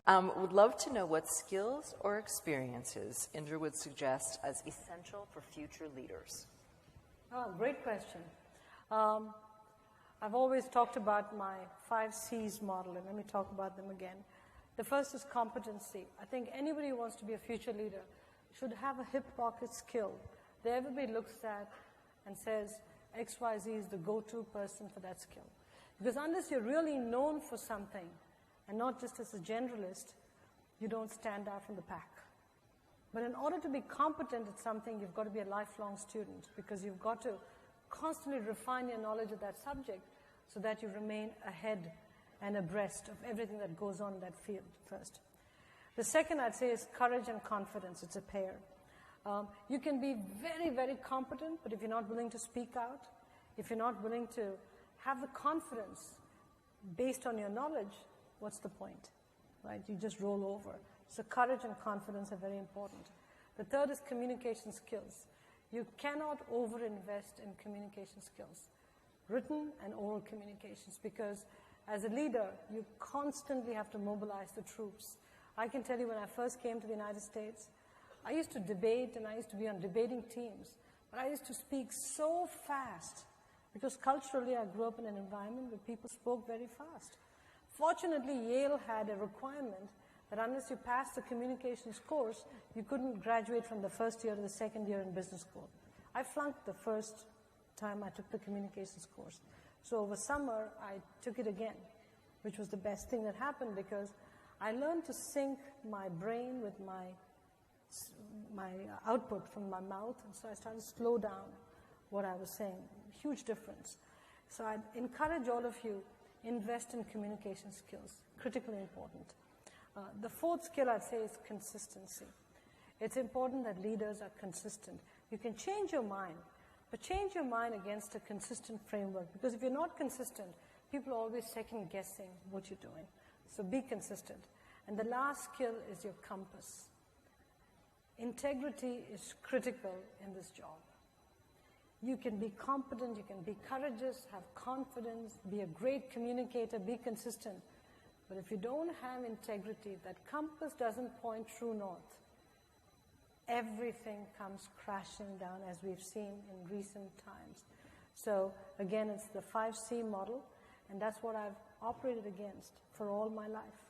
Would love to know what skills or experiences Indra would suggest as essential for future leaders. Oh, great question. I've always talked about my 5 C's model, and let me talk about them again. The first is competency. I think anybody who wants to be a future leader should have a hip pocket skill that everybody looks at and says, XYZ is the go-to person for that skill. Because unless you're really known for something, and not just as a generalist, you don't stand out from the pack. But in order to be competent at something, you've got to be a lifelong student, because you've got to constantly refine your knowledge of that subject so that you remain ahead and abreast of everything that goes on in that field first. The second, I'd say, is courage and confidence. It's a pair. You can be very, very competent, but if you're not willing to speak out, if you're not willing to have the confidence based on your knowledge, what's the point, right? You just roll over. So courage and confidence are very important. The third is communication skills. You cannot overinvest in communication skills, written and oral communications, because as a leader, you constantly have to mobilize the troops. I can tell you when I first came to the United States, I used to debate and I used to be on debating teams, but I used to speak so fast because culturally I grew up in an environment where people spoke very fast. Fortunately, Yale had a requirement that unless you passed the communications course, you couldn't graduate from the first year to the second year in business school. I flunked the first time I took the communications course. So over summer, I took it again, which was the best thing that happened because I learned to sync my brain with my output from my mouth, and so I started to slow down what I was saying. Huge difference. So I'd encourage all of you, invest in communication skills, critically important. The fourth skill I'd say is consistency. It's important that leaders are consistent. You can change your mind, but change your mind against a consistent framework, because if you're not consistent, people are always second guessing what you're doing. So be consistent. And the last skill is your compass. Integrity is critical in this job. You can be competent, you can be courageous, have confidence, be a great communicator, be consistent. But if you don't have integrity, that compass doesn't point true north, everything comes crashing down, as we've seen in recent times. So again, it's the 5C model, and that's what I've operated against for all my life.